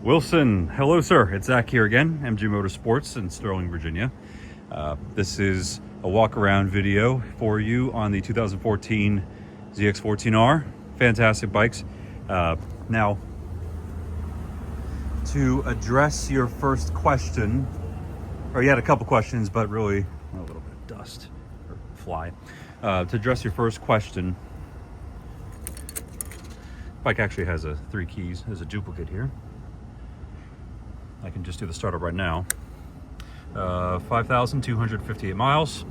Wilson, hello sir, it's Zach here again, MG Motorsports in Sterling, Virginia. This is a walk around video for you on the 2014 ZX-14R. Fantastic bikes. Now, to address your first question, or you had a couple questions, but really a little bit of dust or fly. To address your first question, bike actually has 3 keys. There's a duplicate here. I can just do the startup right now. 5,258 miles.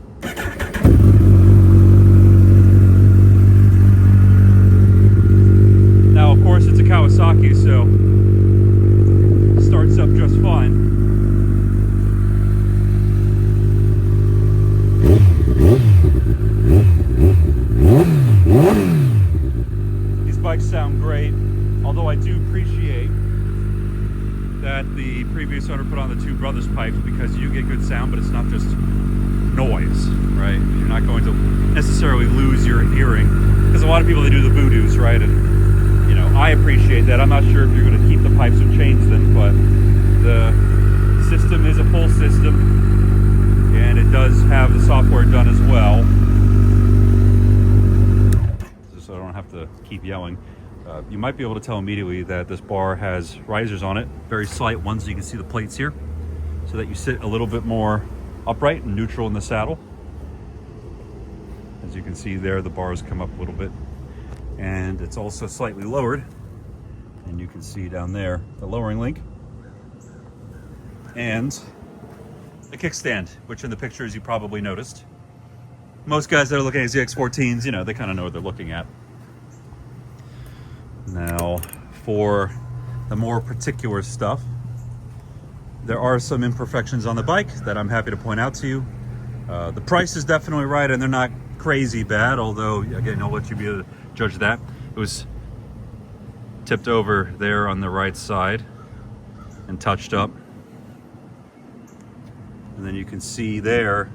Now, of course, it's a Kawasaki, so it starts up just fine. These bikes sound great, although I do appreciate that the previous owner put on the two brothers pipes, because you get good sound, but it's not just noise, right? You're not going to necessarily lose your hearing, because a lot of people, they do the voodoos, right? And you know, I appreciate that. I'm not sure if you're going to keep the pipes or change them, but the system is a full system, and it does have the software done as well, so I don't have to keep yelling. You might be able to tell immediately that this bar has risers on it, very slight ones, so you can see the plates here, so that you sit a little bit more upright and neutral in the saddle. As you can see there, the bars come up a little bit, and it's also slightly lowered, and you can see down there the lowering link, and the kickstand, which in the pictures you probably noticed. Most guys that are looking at ZX-14s, you know, they kind of know what they're looking at. Now, for the more particular stuff, there are some imperfections on the bike that I'm happy to point out to you. The price is definitely right, and they're not crazy bad, although, again, I'll let you be able to judge that. It was tipped over there on the right side and touched up. And then you can see there.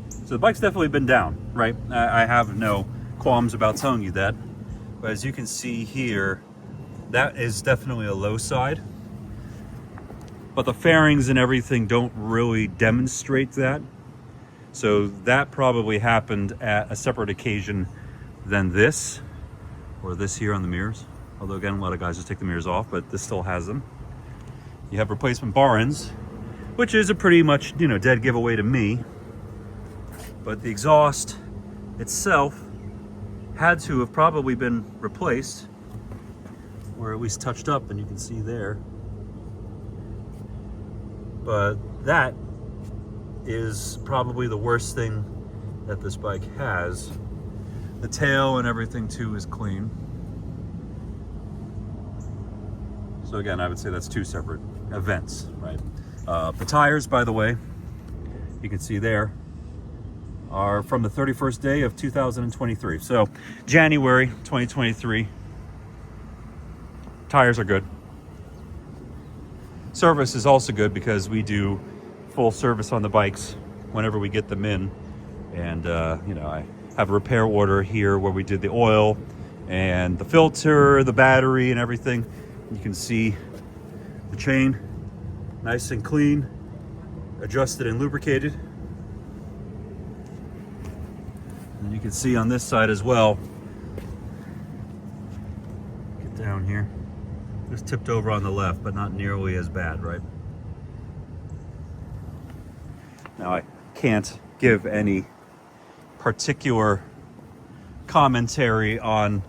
So the bike's definitely been down, right? I have no qualms about telling you that. But as you can see here, that is definitely a low side. But the fairings and everything don't really demonstrate that. So that probably happened at a separate occasion than this, or this here on the mirrors. Although again, a lot of guys just take the mirrors off, but this still has them. You have replacement bar ends, which is a pretty much, you know, dead giveaway to me. But the exhaust itself had to have probably been replaced, or at least touched up, and you can see there. But that is probably the worst thing that this bike has. The tail and everything too is clean. So again, I would say that's 2 separate events, right? The tires, by the way, you can see there, are from the 31st day of 2023. So January 2023. Tires are good. Service is also good, because we do full service on the bikes whenever we get them in. And you know, I have a repair order here where we did the oil and the filter, the battery and everything. You can see the chain, nice and clean, adjusted and lubricated. And you can see on this side as well, get down here, just tipped over on the left, but not nearly as bad, right? Now, I can't give any particular commentary on,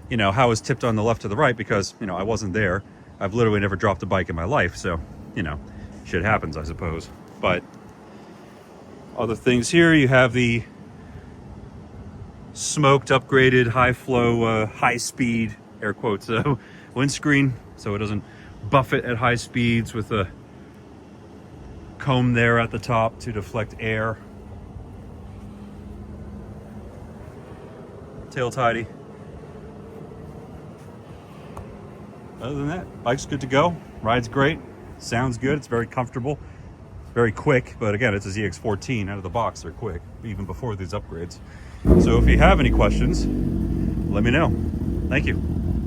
you know, how it's tipped on the left or the right, because, you know, I wasn't there. I've literally never dropped a bike in my life, so, you know, shit happens, I suppose. But other things here, you have the smoked, upgraded, high flow, high speed, air quotes, windscreen, so it doesn't buffet at high speeds, with a comb there at the top to deflect air. Tail tidy. Other than that, bike's good to go. Rides great. Sounds good. It's very comfortable. Very quick, but again, it's a ZX-14. Out of the box, they're quick, even before these upgrades. So if you have any questions, let me know. Thank you.